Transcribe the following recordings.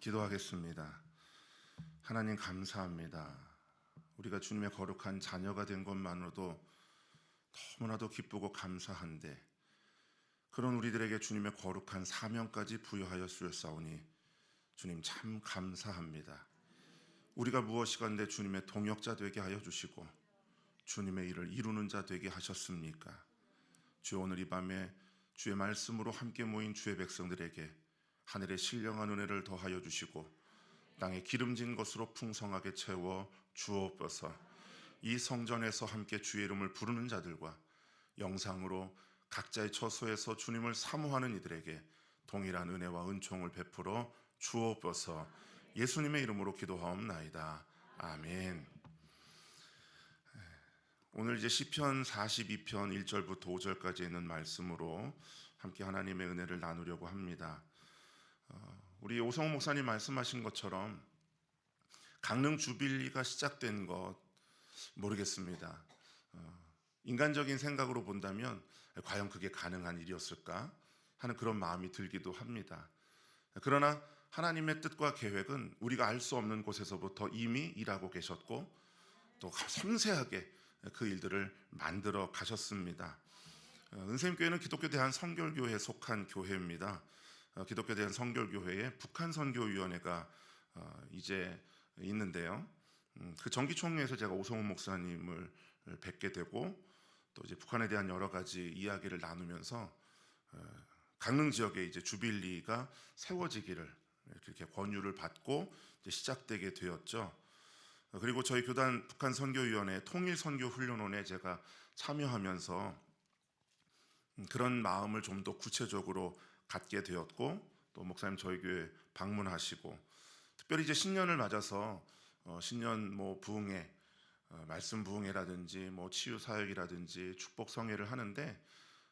기도하겠습니다. 하나님 감사합니다. 우리가 주님의 거룩한 자녀가 된 것만으로도 너무나도 기쁘고 감사한데 그런 우리들에게 주님의 거룩한 사명까지 부여하여 주셨사오니 주님 참 감사합니다. 우리가 무엇이건대 주님의 동역자 되게 하여 주시고 주님의 일을 이루는 자 되게 하셨습니까? 주여, 오늘 이 밤에 주의 말씀으로 함께 모인 주의 백성들에게 하늘의 신령한 은혜를 더하여 주시고 땅에 기름진 것으로 풍성하게 채워 주옵소서. 이 성전에서 함께 주의 이름을 부르는 자들과 영상으로 각자의 처소에서 주님을 사모하는 이들에게 동일한 은혜와 은총을 베풀어 주옵소서. 예수님의 이름으로 기도하옵나이다. 아멘. 오늘 이제 시편 42편 1절부터 5절까지 있는 말씀으로 함께 하나님의 은혜를 나누려고 합니다. 우리 오성호 목사님 말씀하신 것처럼 강릉 주빌리가 시작된 것 모르겠습니다. 인간적인 생각으로 본다면 과연 그게 가능한 일이었을까 하는 그런 마음이 들기도 합니다. 그러나 하나님의 뜻과 계획은 우리가 알 수 없는 곳에서부터 이미 일하고 계셨고 또 섬세하게 그 일들을 만들어 가셨습니다. 은샘교회는 기독교 대한선결교회에 속한 교회입니다. 기독교 대한선결교회의 북한선교위원회가 이제 있는데요. 그 정기총회에서 제가 오성훈 목사님을 뵙게 되고 또 이제 북한에 대한 여러 가지 이야기를 나누면서 강릉 지역에 이제 주빌리가 세워지기를 이렇게 권유를 받고 이제 시작되게 되었죠. 그리고 저희 교단 북한선교위원회 통일선교훈련원에 제가 참여하면서 그런 마음을 좀 더 구체적으로 갖게 되었고 또 목사님 저희 교회 방문하시고 특별히 이제 신년을 맞아서 신년 부흥회, 말씀 부흥회라든지 치유 사역이라든지 축복 성회를 하는데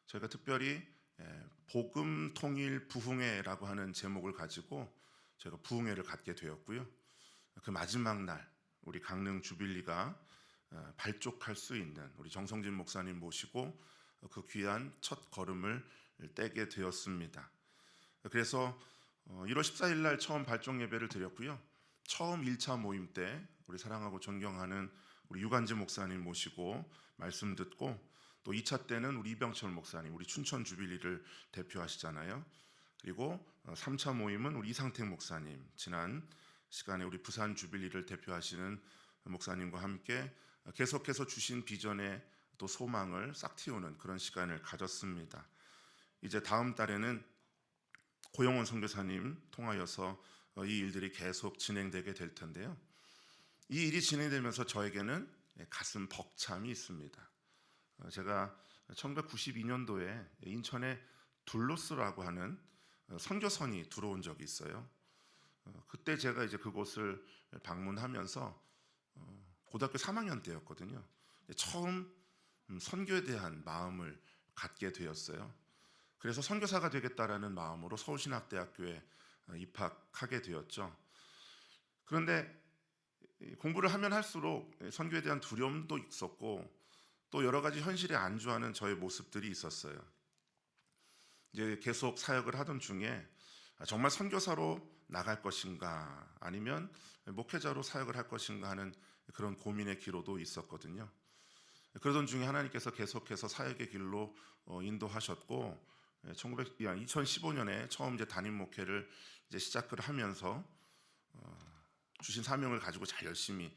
저희가 특별히 복음 통일 부흥회라고 하는 제목을 가지고 저희가 부흥회를 갖게 되었고요. 그 마지막 날 우리 강릉 주빌리가 발족할 수 있는 우리 정성진 목사님 모시고 그 귀한 첫 걸음을 떼게 되었습니다. 그래서 1월 14일 날 처음 발족 예배를 드렸고요. 처음 1차 모임 때 우리 사랑하고 존경하는 우리 유관지 목사님 모시고 말씀 듣고 또 2차 때는 우리 이병철 목사님, 우리 춘천 주빌리를 대표하시잖아요. 그리고 3차 모임은 우리 이상택 목사님, 지난 시간에 우리 부산 주빌리를 대표하시는 목사님과 함께 계속해서 주신 비전에 또 소망을 싹 틔우는 그런 시간을 가졌습니다. 이제 다음 달에는 고영원 선교사님 통하여서 이 일들이 계속 진행되게 될 텐데요. 이 일이 진행되면서 저에게는 가슴 벅참이 있습니다. 제가 1992년도에 인천에 둘로스라고 하는 선교선이 들어온 적이 있어요. 그때 제가 이제 그곳을 방문하면서 고등학교 3학년 때였거든요. 처음 선교에 대한 마음을 갖게 되었어요. 그래서 선교사가 되겠다라는 마음으로 서울신학대학교에 입학하게 되었죠. 그런데 공부를 하면 할수록 선교에 대한 두려움도 있었고 또 여러 가지 현실에 안주하는 저의 모습들이 있었어요. 이제 계속 사역을 하던 중에 정말 선교사로 나갈 것인가 아니면 목회자로 사역을 할 것인가 하는 그런 고민의 기로도 있었거든요. 그러던 중에 하나님께서 계속해서 사역의 길로 인도하셨고 2015년에 처음 이제 담임 목회를 이제 시작을 하면서 주신 사명을 가지고 잘 열심히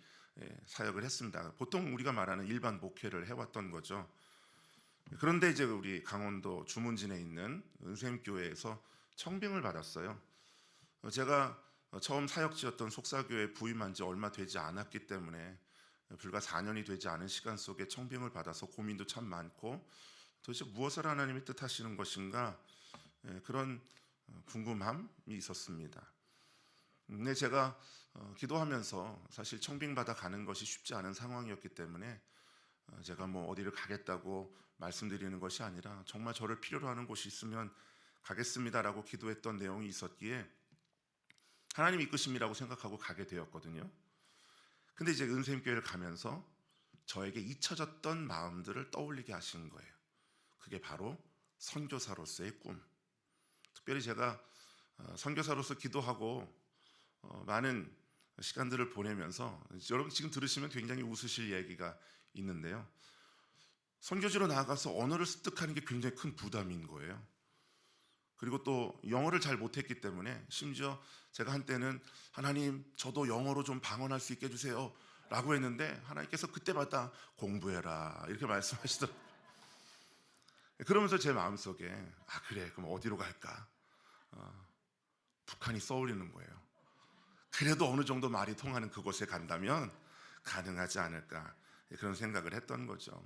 사역을 했습니다. 보통 우리가 말하는 일반 목회를 해왔던 거죠. 그런데 이제 우리 강원도 주문진에 있는 은샘교회에서 청빙을 받았어요. 제가 처음 사역지였던 속사교회에 부임한 지 얼마 되지 않았기 때문에 불과 4년이 되지 않은 시간 속에 청빙을 받아서 고민도 참 많고 도대체 무엇을 하나님이 뜻하시는 것인가 그런 궁금함이 있었습니다. 근데 제가 기도하면서 사실 청빙받아 가는 것이 쉽지 않은 상황이었기 때문에 제가 어디를 가겠다고 말씀드리는 것이 아니라 정말 저를 필요로 하는 곳이 있으면 가겠습니다라고 기도했던 내용이 있었기에 하나님 이끄심이라고 생각하고 가게 되었거든요. 근데 이제 은샘교회를 가면서 저에게 잊혀졌던 마음들을 떠올리게 하신 거예요. 그게 바로 선교사로서의 꿈. 특별히 제가 선교사로서 기도하고 많은 시간들을 보내면서 여러분 지금 들으시면 굉장히 웃으실 얘기가 있는데요. 선교지로 나아가서 언어를 습득하는 게 굉장히 큰 부담인 거예요. 그리고 또 영어를 잘 못했기 때문에 심지어 제가 한때는 하나님 저도 영어로 좀 방언할 수 있게 해주세요 라고 했는데 하나님께서 그때마다 공부해라 이렇게 말씀하시더라고요. 그러면서 제 마음속에 그래 그럼 어디로 갈까? 북한이 떠오르는 거예요. 그래도 어느 정도 말이 통하는 그곳에 간다면 가능하지 않을까 그런 생각을 했던 거죠.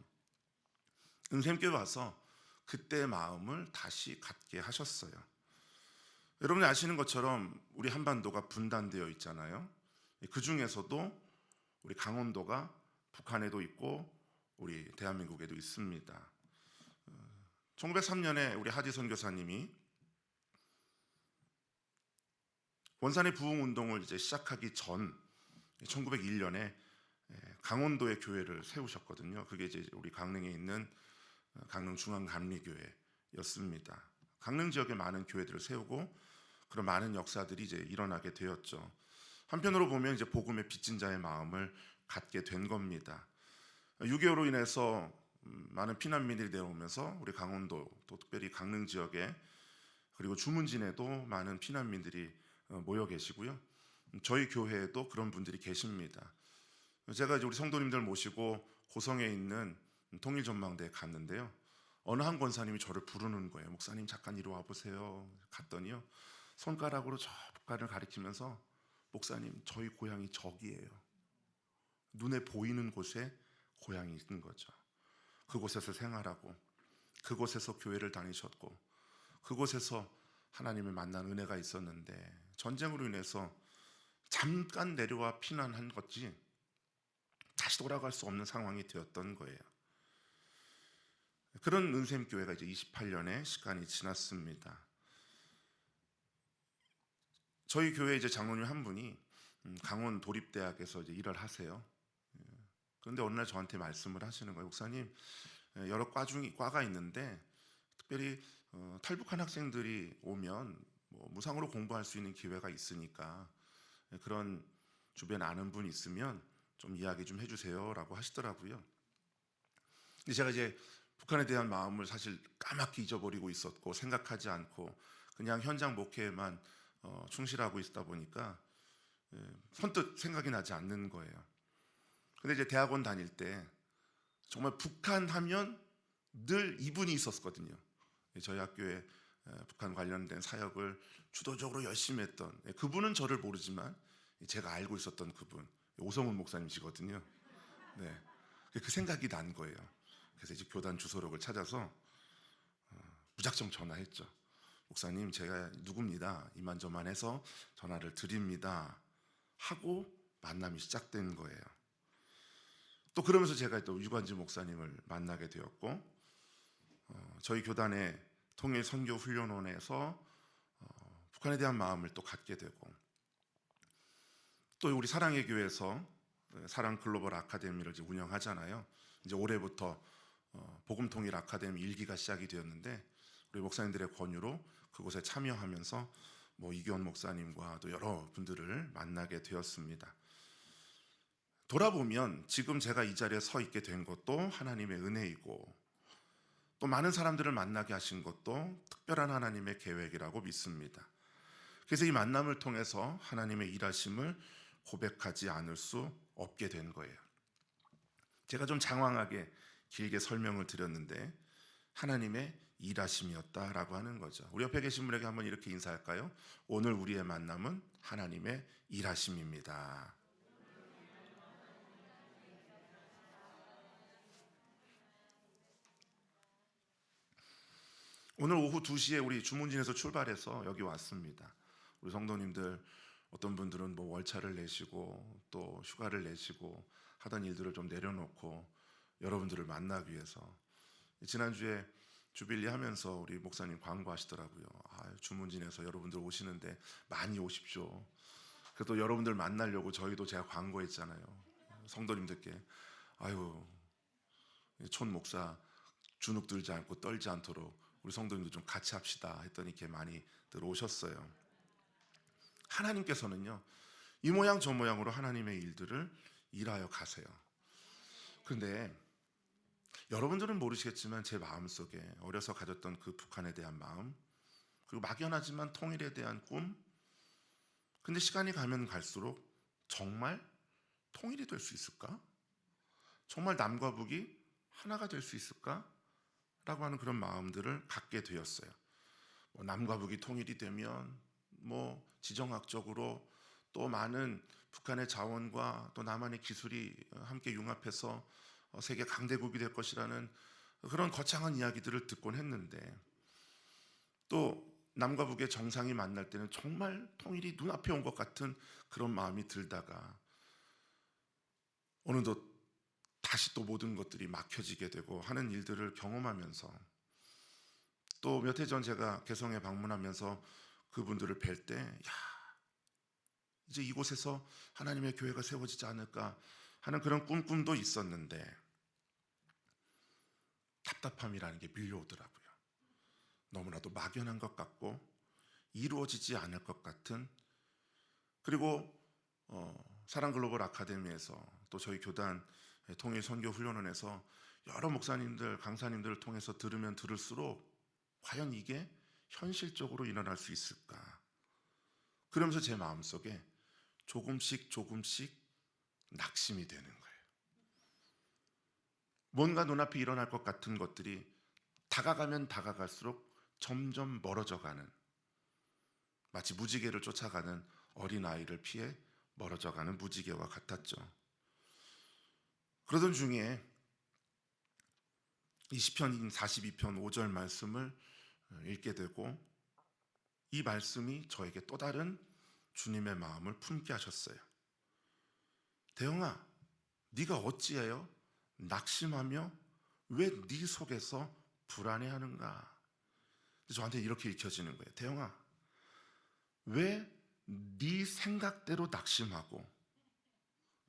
은샘교회 와서 그때 마음을 다시 갖게 하셨어요. 여러분이 아시는 것처럼 우리 한반도가 분단되어 있잖아요. 그 중에서도 우리 강원도가 북한에도 있고 우리 대한민국에도 있습니다. 1903년에 우리 하지 선교사님이 원산의 부흥 운동을 이제 시작하기 전 1901년에 강원도의 교회를 세우셨거든요. 그게 이제 우리 강릉에 있는 강릉 중앙감리교회였습니다. 강릉 지역에 많은 교회들을 세우고 그런 많은 역사들이 이제 일어나게 되었죠. 한편으로 보면 이제 복음의 빚진 자의 마음을 갖게 된 겁니다. 6.25로 인해서 많은 피난민들이 내려오면서 우리 강원도 또 특별히 강릉 지역에 그리고 주문진에도 많은 피난민들이 모여 계시고요. 저희 교회에도 그런 분들이 계십니다. 제가 이제 우리 성도님들 모시고 고성에 있는 통일전망대에 갔는데요. 어느 한 권사님이 저를 부르는 거예요. 목사님 잠깐 이리 와보세요. 갔더니요. 손가락으로 저 북한을 가리키면서 목사님 저희 고향이 저기예요. 눈에 보이는 곳에 고향이 있는 거죠. 그곳에서 생활하고 그곳에서 교회를 다니셨고 그곳에서 하나님을 만난 은혜가 있었는데 전쟁으로 인해서 잠깐 내려와 피난한 거지 다시 돌아갈 수 없는 상황이 되었던 거예요. 그런 은샘교회가 이제 28년의 시간이 지났습니다. 저희 교회 이제 장로님 한 분이 강원 도립대학에서 이제 일을 하세요. 그런데 어느 날 저한테 말씀을 하시는 거예요. 목사님, 여러 과가 있는데 특별히 탈북한 학생들이 오면 뭐 무상으로 공부할 수 있는 기회가 있으니까 그런 주변 아는 분 있으면 좀 이야기 좀 해주세요라고 하시더라고요. 근데 제가 이제 북한에 대한 마음을 사실 까맣게 잊어버리고 있었고 생각하지 않고 그냥 현장 목회에만 충실하고 있다 보니까 선뜻 생각이 나지 않는 거예요. 근데 이제 대학원 다닐 때 정말 북한 하면 늘 이분이 있었거든요. 저희 학교에 북한 관련된 사역을 주도적으로 열심히 했던 그분은 저를 모르지만 제가 알고 있었던 그분 오성훈 목사님이시거든요. 네, 그 생각이 난 거예요. 그래서 이제 교단 주소록을 찾아서 무작정 전화했죠. 목사님 제가 누굽니다. 이만저만해서 전화를 드립니다. 하고 만남이 시작된 거예요. 또 그러면서 제가 또 유관지 목사님을 만나게 되었고 저희 교단의 통일 선교 훈련원에서 북한에 대한 마음을 또 갖게 되고 또 우리 사랑의 교회에서 사랑 글로벌 아카데미를 이제 운영하잖아요. 이제 올해부터 복음 통일 아카데미 1기가 시작이 되었는데 우리 목사님들의 권유로 그곳에 참여하면서 뭐 이기원 목사님과 또 여러 분들을 만나게 되었습니다. 돌아보면 지금 제가 이 자리에 서 있게 된 것도 하나님의 은혜이고 또 많은 사람들을 만나게 하신 것도 특별한 하나님의 계획이라고 믿습니다. 그래서 이 만남을 통해서 하나님의 일하심을 고백하지 않을 수 없게 된 거예요. 제가 좀 장황하게 길게 설명을 드렸는데 하나님의 일하심이었다라고 하는 거죠. 우리 옆에 계신 분에게 한번 이렇게 인사할까요? 오늘 우리의 만남은 하나님의 일하심입니다. 오늘 오후 2시에 우리 주문진에서 출발해서 여기 왔습니다. 우리 성도님들 어떤 분들은 뭐 월차를 내시고 또 휴가를 내시고 하던 일들을 좀 내려놓고 여러분들을 만나기 위해서 지난주에 주빌리 하면서 우리 목사님 광고하시더라고요. 주문진에서 여러분들 오시는데 많이 오십시오. 그래서 또 여러분들 만나려고 저희도 제가 광고했잖아요. 성도님들께 촌 목사 주눅 들지 않고 떨지 않도록 우리 성도님들 좀 같이 합시다 했더니 이렇게 많이들 오셨어요. 하나님께서는요, 이 모양 저 모양으로 하나님의 일들을 일하여 가세요. 그런데 여러분들은 모르시겠지만 제 마음속에 어려서 가졌던 그 북한에 대한 마음, 그리고 막연하지만 통일에 대한 꿈, 근데 시간이 가면 갈수록 정말 통일이 될 수 있을까? 정말 남과 북이 하나가 될 수 있을까? 라고 하는 그런 마음들을 갖게 되었어요. 남과 북이 통일이 되면 지정학적으로 또 많은 북한의 자원과 또 남한의 기술이 함께 융합해서 세계 강대국이 될 것이라는 그런 거창한 이야기들을 듣곤 했는데, 또 남과 북의 정상이 만날 때는 정말 통일이 눈앞에 온 것 같은 그런 마음이 들다가 어느덧 다시 또 모든 것들이 막혀지게 되고 하는 일들을 경험하면서, 또 몇 해 전 제가 개성에 방문하면서 그분들을 뵐 때, 이제 이곳에서 하나님의 교회가 세워지지 않을까 하는 그런 꿈도 있었는데 답답함이라는 게 밀려오더라고요. 너무나도 막연한 것 같고 이루어지지 않을 것 같은, 그리고 사랑글로벌 아카데미에서 또 저희 교단 통일 선교 훈련원에서 여러 목사님들, 강사님들을 통해서 들으면 들을수록 과연 이게 현실적으로 일어날 수 있을까? 그러면서 제 마음속에 조금씩 낙심이 되는 거예요. 뭔가 눈앞에 일어날 것 같은 것들이 다가가면 다가갈수록 점점 멀어져 가는, 마치 무지개를 쫓아가는 어린아이를 피해 멀어져 가는 무지개와 같았죠. 그러던 중에 이 시편 42편 5절 말씀을 읽게 되고, 이 말씀이 저에게 또 다른 주님의 마음을 품게 하셨어요. 대영아, 네가 어찌하여 낙심하며 왜 네 속에서 불안해하는가? 저한테 이렇게 읽혀지는 거예요. 대영아, 왜 네 생각대로 낙심하고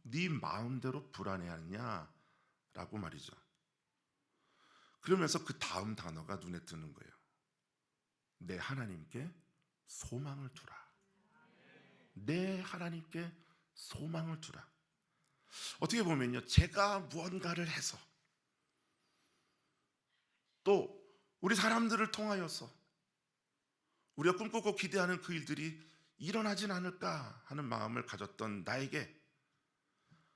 네 마음대로 불안해하느냐? 라고 말이죠. 그러면서 그 다음 단어가 눈에 뜨는 거예요. 내 하나님께 소망을 두라. 내 하나님께 소망을 두라. 어떻게 보면요, 제가 무언가를 해서 또 우리 사람들을 통하여서 우리가 꿈꾸고 기대하는 그 일들이 일어나진 않을까 하는 마음을 가졌던 나에게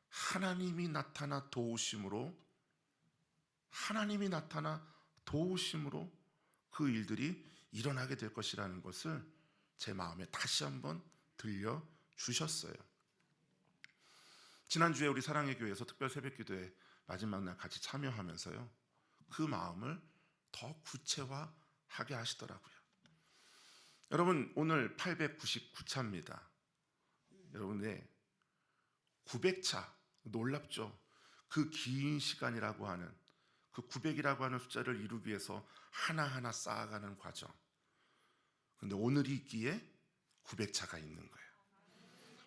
하나님이 나타나 도우심으로 그 일들이 일어나게 될 것이라는 것을 제 마음에 다시 한번 들려주셨어요. 지난주에 우리 사랑의 교회에서 특별 새벽기도회 마지막 날 같이 참여하면서요, 그 마음을 더 구체화하게 하시더라고요. 여러분, 오늘 899차입니다. 여러분의 900차, 놀랍죠? 그 긴 시간이라고 하는, 그 900이라고 하는 숫자를 이루기 위해서 하나하나 쌓아가는 과정. 그런데 오늘이 있기에 900차가 있는 거예요.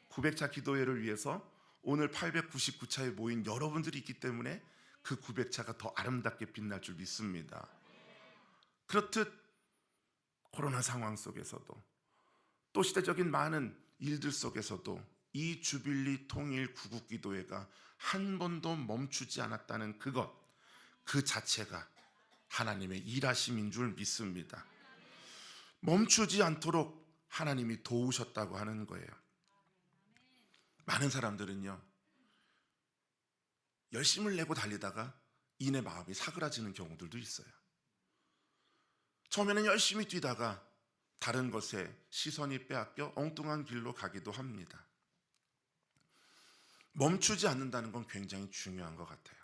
900차 기도회를 위해서 오늘 899차에 모인 여러분들이 있기 때문에 그 900차가 더 아름답게 빛날 줄 믿습니다. 그렇듯 코로나 상황 속에서도 또 시대적인 많은 일들 속에서도 이 주빌리 통일 구국기도회가 한 번도 멈추지 않았다는 그것, 그 자체가 하나님의 일하심인 줄 믿습니다. 멈추지 않도록 하나님이 도우셨다고 하는 거예요. 많은 사람들은요, 열심을 내고 달리다가 이내 마음이 사그라지는 경우들도 있어요. 처음에는 열심히 뛰다가 다른 것에 시선이 빼앗겨 엉뚱한 길로 가기도 합니다. 멈추지 않는다는 건 굉장히 중요한 것 같아요.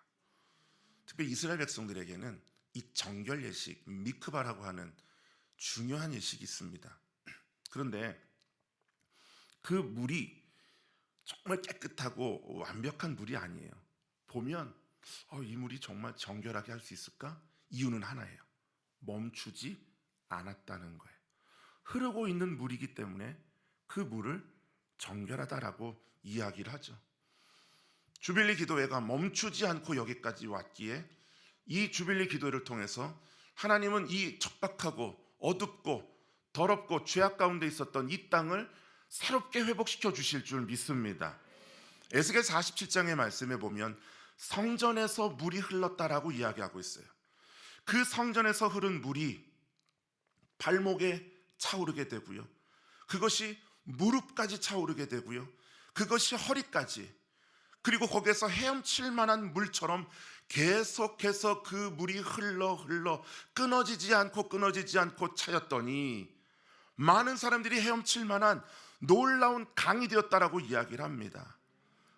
특별히 이스라엘 백성들에게는 이 정결 예식, 미크바라고 하는 중요한 예식이 있습니다. 그런데 그 물이 정말 깨끗하고 완벽한 물이 아니에요. 보면 이 물이 정말 정결하게 할 수 있을까? 이유는 하나예요. 멈추지 않았다는 거예요. 흐르고 있는 물이기 때문에 그 물을 정결하다라고 이야기를 하죠. 주빌리 기도회가 멈추지 않고 여기까지 왔기에 이 주빌리 기도회를 통해서 하나님은 이 척박하고 어둡고 더럽고 죄악 가운데 있었던 이 땅을 새롭게 회복시켜 주실 줄 믿습니다. 에스겔 47장의 말씀에 보면 성전에서 물이 흘렀다라고 이야기하고 있어요. 그 성전에서 흐른 물이 발목에 차오르게 되고요, 그것이 무릎까지 차오르게 되고요, 그것이 허리까지, 그리고 거기에서 헤엄칠 만한 물처럼 계속해서 그 물이 흘러 끊어지지 않고 차였더니 많은 사람들이 헤엄칠 만한 놀라운 강이 되었다라고 이야기를 합니다.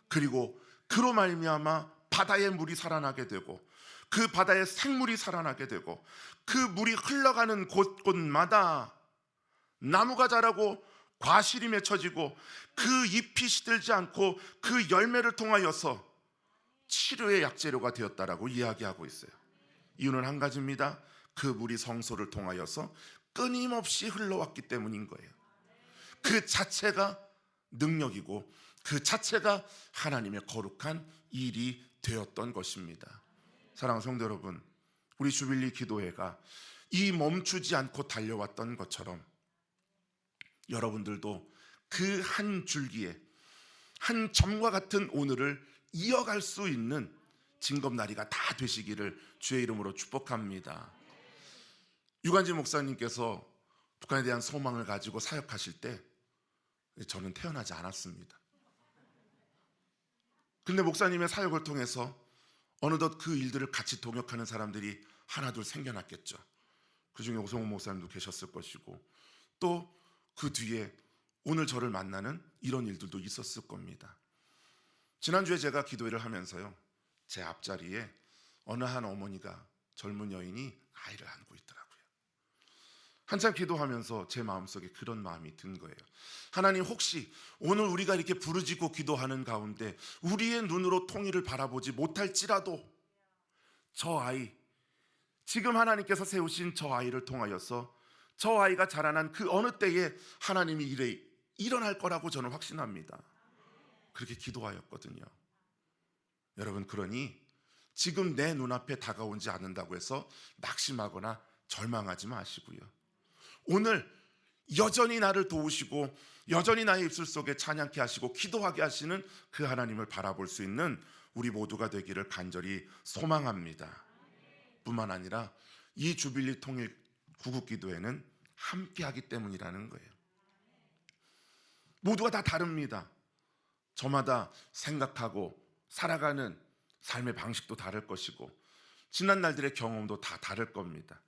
그리고 그로 말미암아 바다의 물이 살아나게 되고 그 바다의 생물이 살아나게 되고 그 물이 흘러가는 곳곳마다 나무가 자라고 과실이 맺혀지고 그 잎이 시들지 않고 그 열매를 통하여서 치료의 약재료가 되었다라고 이야기하고 있어요. 이유는 한 가지입니다. 그 물이 성소를 통하여서 끊임없이 흘러왔기 때문인 거예요. 그 자체가 능력이고 그 자체가 하나님의 거룩한 일이 되었던 것입니다. 사랑하는 성도 여러분, 우리 주빌리 기도회가 이 멈추지 않고 달려왔던 것처럼 여러분들도 그 한 줄기에 한 점과 같은 오늘을 이어갈 수 있는 징검다리가 다 되시기를 주의 이름으로 축복합니다. 유관진 목사님께서 북한에 대한 소망을 가지고 사역하실 때 저는 태어나지 않았습니다. 근데 목사님의 사역을 통해서 어느덧 그 일들을 같이 동역하는 사람들이 하나둘 생겨났겠죠. 그 중에 오성훈 목사님도 계셨을 것이고 또 그 뒤에 오늘 저를 만나는 이런 일들도 있었을 겁니다. 지난주에 제가 기도회를 하면서요, 제 앞자리에 어느 한 어머니가, 젊은 여인이 아이를 안고 있더라고요. 한참 기도하면서 제 마음속에 그런 마음이 든 거예요. 하나님, 혹시 오늘 우리가 이렇게 부르짖고 기도하는 가운데 우리의 눈으로 통일을 바라보지 못할지라도 저 아이, 지금 하나님께서 세우신 저 아이를 통하여서 저 아이가 자라난 그 어느 때에 하나님이 일어날 거라고 저는 확신합니다. 그렇게 기도하였거든요. 여러분, 그러니 지금 내 눈앞에 다가오지 않는다고 해서 낙심하거나 절망하지 마시고요, 오늘 여전히 나를 도우시고 여전히 나의 입술 속에 찬양케 하시고 기도하게 하시는 그 하나님을 바라볼 수 있는 우리 모두가 되기를 간절히 소망합니다. 뿐만 아니라 이 주빌리 통일 구국기도회는 함께 하기 때문이라는 거예요. 모두가 다 다릅니다. 저마다 생각하고 살아가는 삶의 방식도 다를 것이고 지난 날들의 경험도 다 다를 겁니다.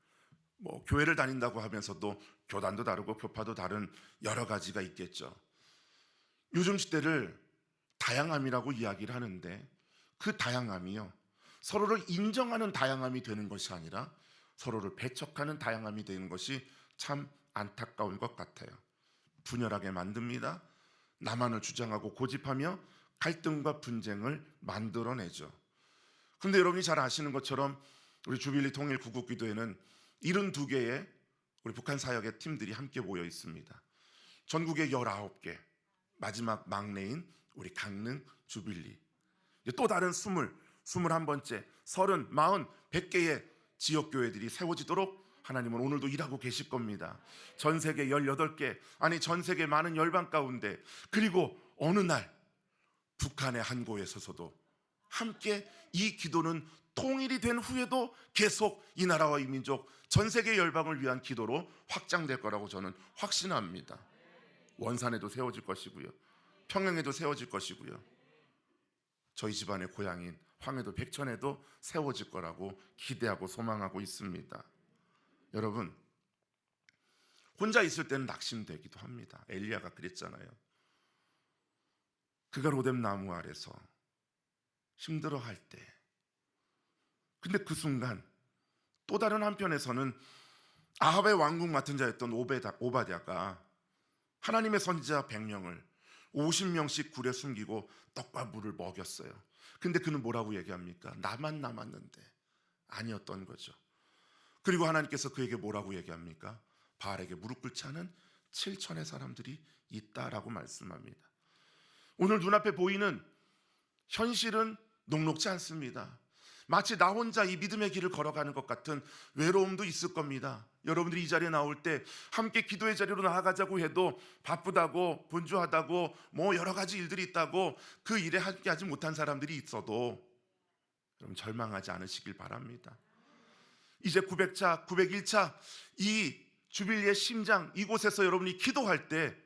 교회를 다닌다고 하면서도 교단도 다르고 교파도 다른 여러 가지가 있겠죠. 요즘 시대를 다양함이라고 이야기를 하는데 그 다양함이요, 서로를 인정하는 다양함이 되는 것이 아니라 서로를 배척하는 다양함이 되는 것이 참 안타까운 것 같아요. 분열하게 만듭니다. 나만을 주장하고 고집하며 갈등과 분쟁을 만들어내죠. 그런데 여러분이 잘 아시는 것처럼 우리 주빌리 통일 구국기도회는 72개의 우리 북한 사역의 팀들이 함께 모여 있습니다. 전국에 19개, 마지막 막내인 우리 강릉 주빌리, 또 다른 21번째, 30, 40, 100개의 지역교회들이 세워지도록 하나님은 오늘도 일하고 계실 겁니다. 전 세계 18개, 아니 전 세계 많은 열방 가운데, 그리고 어느 날 북한의 한 곳에 서서도 함께 이 기도는 통일이 된 후에도 계속 이 나라와 이 민족, 전 세계 열방을 위한 기도로 확장될 거라고 저는 확신합니다. 원산에도 세워질 것이고요, 평양에도 세워질 것이고요, 저희 집안의 고향인 황해도 백천에도 세워질 거라고 기대하고 소망하고 있습니다. 여러분, 혼자 있을 때는 낙심되기도 합니다. 엘리야가 그랬잖아요. 그가 로뎀 나무 아래서 힘들어할 때, 근데 그 순간 또 다른 한편에서는 아합의 왕궁 맡은 자였던 오바댜가 하나님의 선지자 100명을 50명씩 굴에 숨기고 떡과 물을 먹였어요. 근데 그는 뭐라고 얘기합니까? 나만 남았는데. 아니었던 거죠. 그리고 하나님께서 그에게 뭐라고 얘기합니까? 바알에게 무릎 꿇지 않은 7천의 사람들이 있다라고 말씀합니다. 오늘 눈앞에 보이는 현실은 녹록지 않습니다. 마치 나 혼자 이 믿음의 길을 걸어가는 것 같은 외로움도 있을 겁니다. 여러분들이 이 자리에 나올 때 함께 기도의 자리로 나아가자고 해도 바쁘다고, 분주하다고, 뭐 여러 가지 일들이 있다고 그 일에 함께하지 못한 사람들이 있어도 여러분 절망하지 않으시길 바랍니다. 이제 900차, 901차 이 주빌리의 심장 이곳에서 여러분이 기도할 때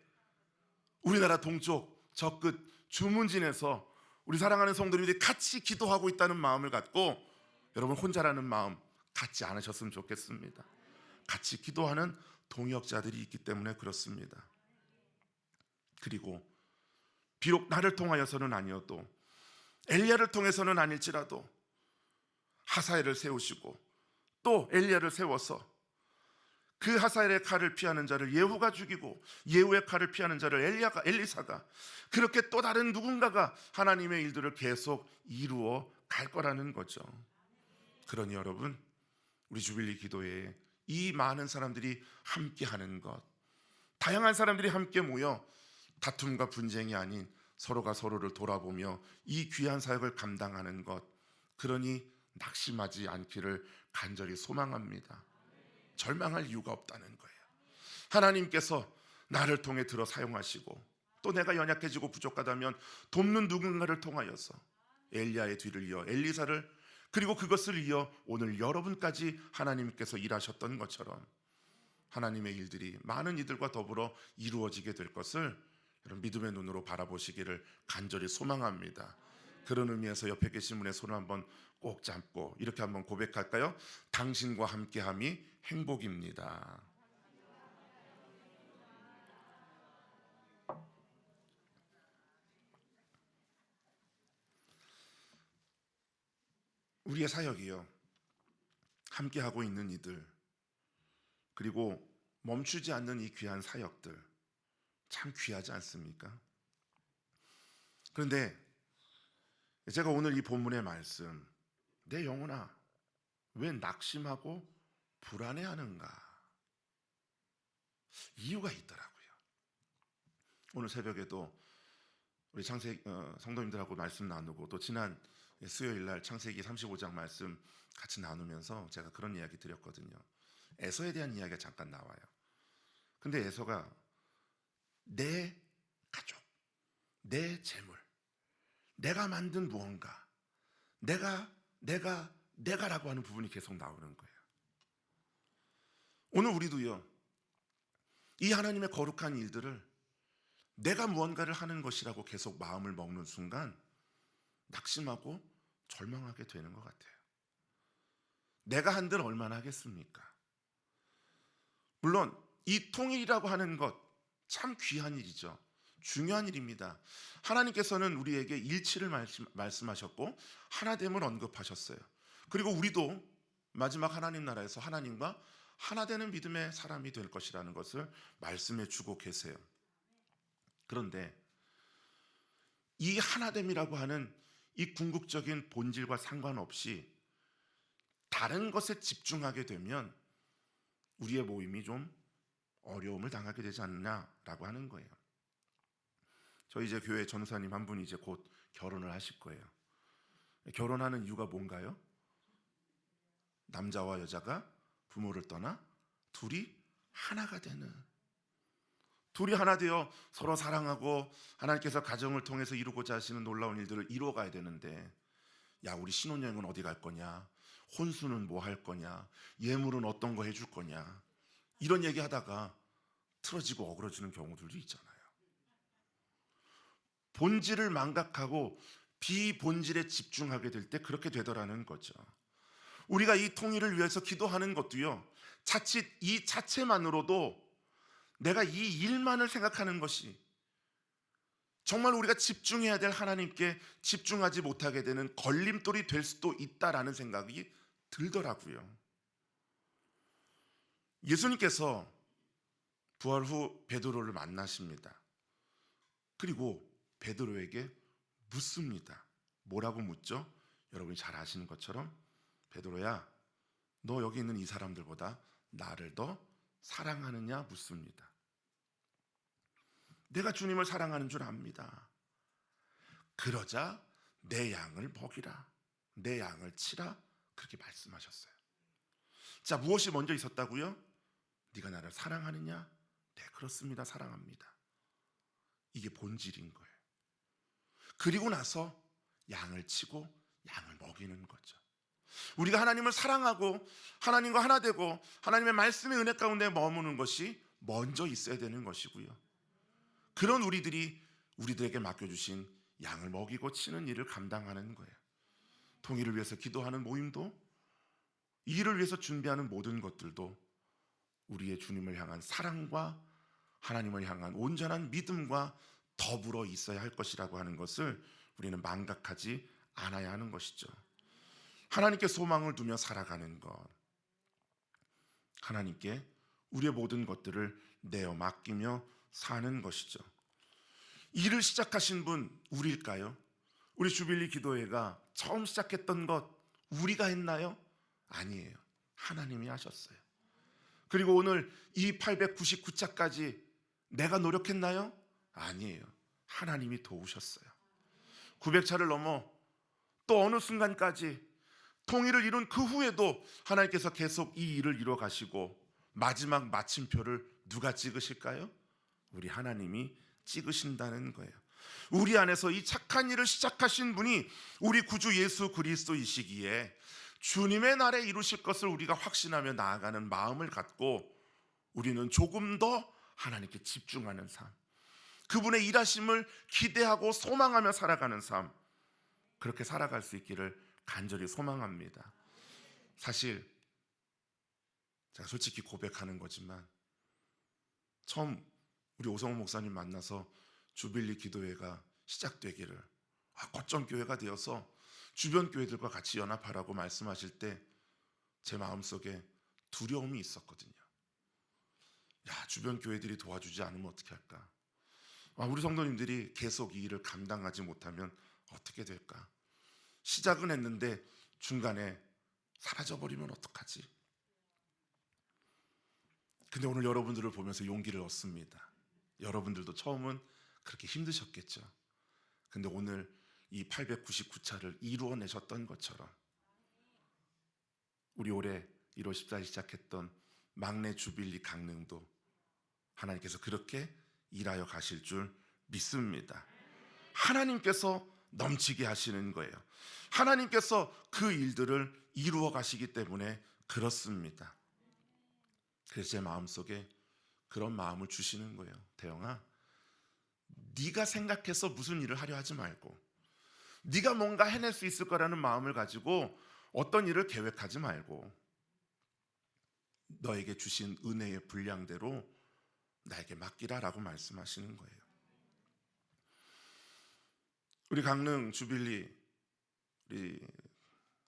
우리나라 동쪽 저 끝 주문진에서 우리 사랑하는 성도님들이 같이 기도하고 있다는 마음을 갖고 여러분 혼자라는 마음 갖지 않으셨으면 좋겠습니다. 같이 기도하는 동역자들이 있기 때문에 그렇습니다. 그리고 비록 나를 통하여서는 아니어도 엘리야를 통해서는 아닐지라도 하사엘을 세우시고 또 엘리야를 세워서 그 하사엘의 칼을 피하는 자를 예후가 죽이고 예후의 칼을 피하는 자를 엘리사가 그렇게 또 다른 누군가가 하나님의 일들을 계속 이루어 갈 거라는 거죠. 그러니 여러분 우리 주빌리 기도회에 이 많은 사람들이 함께하는 것, 다양한 사람들이 함께 모여 다툼과 분쟁이 아닌 서로가 서로를 돌아보며 이 귀한 사역을 감당하는 것, 그러니 낙심하지 않기를 간절히 소망합니다. 절망할 이유가 없다는 거예요. 하나님께서 나를 통해 들어 사용하시고 또 내가 연약해지고 부족하다면 돕는 누군가를 통하여서 엘리야의 뒤를 이어 엘리사를 그리고 그것을 이어 오늘 여러분까지 하나님께서 일하셨던 것처럼 하나님의 일들이 많은 이들과 더불어 이루어지게 될 것을 여러분 믿음의 눈으로 바라보시기를 간절히 소망합니다. 그런 의미에서 옆에 계신 분의 손을 한번 꼭 잡고 이렇게 한번 고백할까요? 당신과 함께함이 행복입니다. 우리의 사역이요, 함께하고 있는 이들 그리고 멈추지 않는 이 귀한 사역들 참 귀하지 않습니까? 그런데 제가 오늘 이 본문의 말씀, 내 영혼아 왜 낙심하고 불안해하는가, 이유가 있더라고요. 오늘 새벽에도 우리 성도님들하고 말씀 나누고 또 지난 수요일날 창세기 35장 말씀 같이 나누면서 제가 그런 이야기 드렸거든요. 에서에 대한 이야기가 잠깐 나와요. 근데 에서가 내 가족, 내 재물, 내가 만든 무언가, 내가라고 하는 부분이 계속 나오는 거예요. 오늘 우리도요, 이 하나님의 거룩한 일들을 내가 무언가를 하는 것이라고 계속 마음을 먹는 순간 낙심하고 절망하게 되는 것 같아요. 내가 한들 얼마나 하겠습니까? 물론 이 통일이라고 하는 것 참 귀한 일이죠. 중요한 일입니다. 하나님께서는 우리에게 일치를 말씀하셨고 하나됨을 언급하셨어요. 그리고 우리도 마지막 하나님 나라에서 하나님과 하나 되는 믿음의 사람이 될 것이라는 것을 말씀해 주고 계세요. 그런데 이 하나됨이라고 하는 이 궁극적인 본질과 상관없이 다른 것에 집중하게 되면 우리의 모임이 좀 어려움을 당하게 되지 않나라고 하는 거예요. 저희 이제 교회 전사님 한 분이 이제 곧 결혼을 하실 거예요. 결혼하는 이유가 뭔가요? 남자와 여자가 부모를 떠나 둘이 하나가 되는, 둘이 하나 되어 서로 사랑하고 하나님께서 가정을 통해서 이루고자 하시는 놀라운 일들을 이루어가야 되는데, 야 우리 신혼여행은 어디 갈 거냐, 혼수는 뭐 할 거냐, 예물은 어떤 거 해줄 거냐, 이런 얘기하다가 틀어지고 어그러지는 경우들도 있잖아요. 본질을 망각하고 비본질에 집중하게 될 때 그렇게 되더라는 거죠. 우리가 이 통일을 위해서 기도하는 것도요, 자칫 이 자체만으로도 내가 이 일만을 생각하는 것이 정말 우리가 집중해야 될 하나님께 집중하지 못하게 되는 걸림돌이 될 수도 있다라는 생각이 들더라고요. 예수님께서 부활 후 베드로를 만나십니다. 그리고 베드로에게 묻습니다. 뭐라고 묻죠? 여러분이 잘 아시는 것처럼 베드로야, 너 여기 있는 이 사람들보다 나를 더 사랑하느냐 묻습니다. 내가 주님을 사랑하는 줄 압니다. 그러자 내 양을 먹이라 내 양을 치라, 그렇게 말씀하셨어요. 자, 무엇이 먼저 있었다고요? 네가 나를 사랑하느냐? 네, 그렇습니다. 사랑합니다. 이게 본질인 거예요. 그리고 나서 양을 치고 양을 먹이는 거죠. 우리가 하나님을 사랑하고 하나님과 하나 되고 하나님의 말씀의 은혜 가운데 머무는 것이 먼저 있어야 되는 것이고요. 그런 우리들에게 맡겨주신 양을 먹이고 치는 일을 감당하는 거예요. 통일을 위해서 기도하는 모임도, 이 일을 위해서 준비하는 모든 것들도 우리의 주님을 향한 사랑과 하나님을 향한 온전한 믿음과 더불어 있어야 할 것이라고 하는 것을 우리는 망각하지 않아야 하는 것이죠. 하나님께 소망을 두며 살아가는 것, 하나님께 우리의 모든 것들을 내어 맡기며 사는 것이죠. 일을 시작하신 분 우리일까요? 우리 주빌리 기도회가 처음 시작했던 것 우리가 했나요? 아니에요. 하나님이 하셨어요. 그리고 오늘 이 899차까지 내가 노력했나요? 아니에요. 하나님이 도우셨어요. 900차를 넘어 또 어느 순간까지 통일을 이룬 그 후에도 하나님께서 계속 이 일을 이루어 가시고 마지막 마침표를 누가 찍으실까요? 우리 하나님이 찍으신다는 거예요. 우리 안에서 이 착한 일을 시작하신 분이 우리 구주 예수 그리스도이시기에 주님의 날에 이루실 것을 우리가 확신하며 나아가는 마음을 갖고 우리는 조금 더 하나님께 집중하는 삶, 그분의 일하심을 기대하고 소망하며 살아가는 삶, 그렇게 살아갈 수 있기를 간절히 소망합니다. 사실 제가 솔직히 고백하는 거지만 처음 우리 오성호 목사님 만나서 주빌리 기도회가 시작되기를, 거점 교회가 되어서 주변 교회들과 같이 연합하라고 말씀하실 때 제 마음속에 두려움이 있었거든요. 주변 교회들이 도와주지 않으면 어떻게 할까? 우리 성도님들이 계속 이 일을 감당하지 못하면 어떻게 될까? 시작은 했는데 중간에 사라져버리면 어떡하지? 근데 오늘 여러분들을 보면서 용기를 얻습니다. 여러분들도 처음은 그렇게 힘드셨겠죠. 근데 오늘 이 899차를 이루어내셨던 것처럼 우리 올해 1월 14일 시작했던 막내 주빌리 강릉도 하나님께서 그렇게 일하여 가실 줄 믿습니다. 하나님께서 넘치게 하시는 거예요. 하나님께서 그 일들을 이루어 가시기 때문에 그렇습니다. 그래서 제 마음속에 그런 마음을 주시는 거예요. 대영아, 네가 생각해서 무슨 일을 하려 하지 말고, 네가 뭔가 해낼 수 있을 거라는 마음을 가지고 어떤 일을 계획하지 말고, 너에게 주신 은혜의 분량대로 나에게 맡기라라고 말씀하시는 거예요. 우리 강릉 주빌리 우리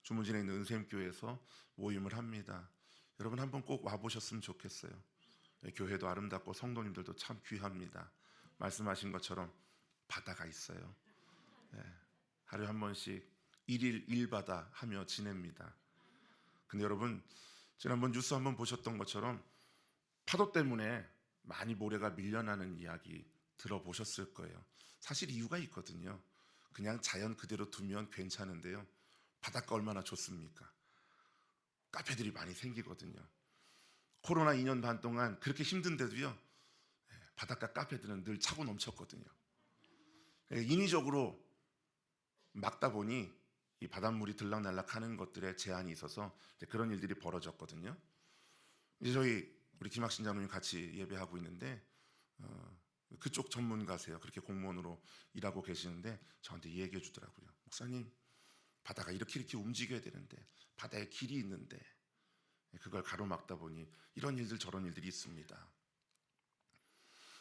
주문진에 있는 은샘교회에서 모임을 합니다. 여러분 한번 꼭 와보셨으면 좋겠어요. 교회도 아름답고 성도님들도 참 귀합니다. 말씀하신 것처럼 바다가 있어요. 하루에 한 번씩 1일 1바다 하며 지냅니다. 근데 여러분 지난번 뉴스 한번 보셨던 것처럼 파도 때문에 많이 모래가 밀려나는 이야기 들어보셨을 거예요. 사실 이유가 있거든요. 그냥 자연 그대로 두면 괜찮은데요, 바닷가 얼마나 좋습니까? 카페들이 많이 생기거든요. 코로나 2년 반 동안 그렇게 힘든데도요, 바닷가 카페들은 늘 차고 넘쳤거든요. 인위적으로 막다 보니 이 바닷물이 들락날락 하는 것들에 제한이 있어서 그런 일들이 벌어졌거든요. 이제 우리 김학신 장로님 같이 예배하고 있는데 그쪽 전문가세요. 그렇게 공무원으로 일하고 계시는데 저한테 얘기해 주더라고요. 목사님, 바다가 이렇게 움직여야 되는데 바다에 길이 있는데 그걸 가로막다 보니 이런 일들 저런 일들이 있습니다.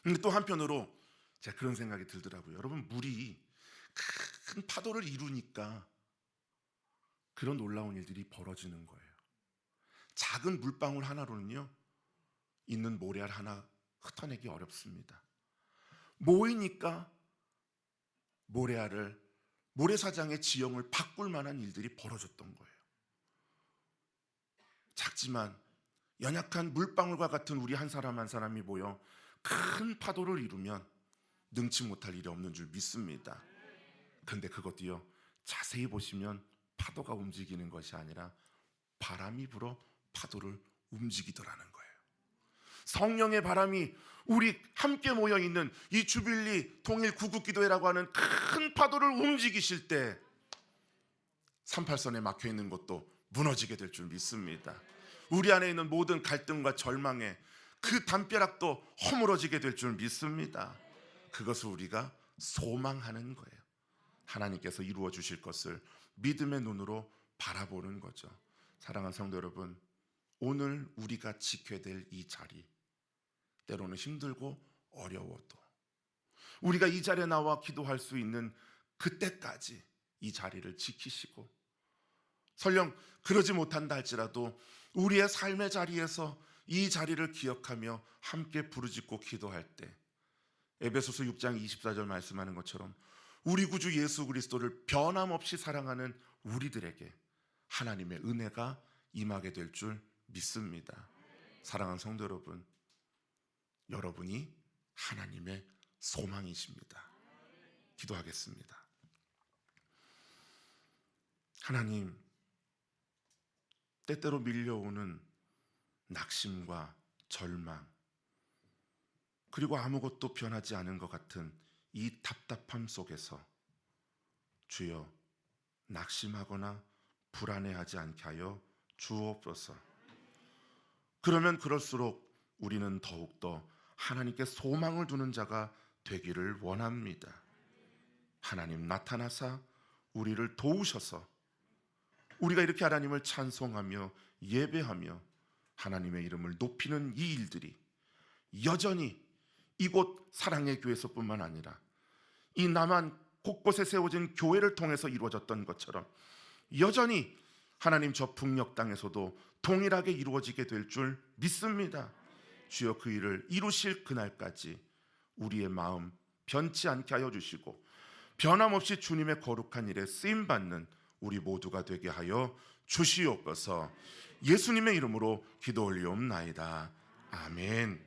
근데 또 한편으로 제가 그런 생각이 들더라고요. 여러분, 물이 큰 파도를 이루니까 그런 놀라운 일들이 벌어지는 거예요. 작은 물방울 하나로는요, 있는 모래알 하나 흩어내기 어렵습니다. 모이니까 모래사장의 지형을 바꿀 만한 일들이 벌어졌던 거예요. 작지만 연약한 물방울과 같은 우리 한 사람 한 사람이 모여 큰 파도를 이루면 능치 못할 일이 없는 줄 믿습니다. 그런데 그것도요, 자세히 보시면 파도가 움직이는 것이 아니라 바람이 불어 파도를 움직이더라는 거예요. 성령의 바람이 우리 함께 모여 있는 이 주빌리 통일 구국기도회라고 하는 큰 파도를 움직이실 때 38선에 막혀 있는 것도 무너지게 될 줄 믿습니다. 우리 안에 있는 모든 갈등과 절망에 그 담벼락도 허물어지게 될 줄 믿습니다. 그것을 우리가 소망하는 거예요. 하나님께서 이루어 주실 것을 믿음의 눈으로 바라보는 거죠. 사랑하는 성도 여러분, 오늘 우리가 지켜야 될 이 자리, 때로는 힘들고 어려워도 우리가 이 자리에 나와 기도할 수 있는 그때까지 이 자리를 지키시고, 설령 그러지 못한다 할지라도 우리의 삶의 자리에서 이 자리를 기억하며 함께 부르짖고 기도할 때 에베소서 6장 24절 말씀하는 것처럼 우리 구주 예수 그리스도를 변함없이 사랑하는 우리들에게 하나님의 은혜가 임하게 될 줄 믿습니다. 사랑하는 성도 여러분, 여러분이 하나님의 소망이십니다. 기도하겠습니다. 하나님, 때때로 밀려오는 낙심과 절망, 그리고 아무것도 변하지 않은 것 같은 이 답답함 속에서 주여 낙심하거나 불안해하지 않게 하여 주옵소서. 그러면 그럴수록 우리는 더욱더 하나님께 소망을 두는 자가 되기를 원합니다. 하나님 나타나사 우리를 도우셔서 우리가 이렇게 하나님을 찬송하며 예배하며 하나님의 이름을 높이는 이 일들이 여전히 이곳 사랑의 교회에서뿐만 아니라 이 남한 곳곳에 세워진 교회를 통해서 이루어졌던 것처럼 여전히 하나님 저 북녘 땅에서도 동일하게 이루어지게 될 줄 믿습니다. 주여 그 일을 이루실 그날까지 우리의 마음 변치 않게 하여 주시고 변함없이 주님의 거룩한 일에 쓰임받는 우리 모두가 되게 하여 주시옵소서. 예수님의 이름으로 기도 올리옵나이다. 아멘.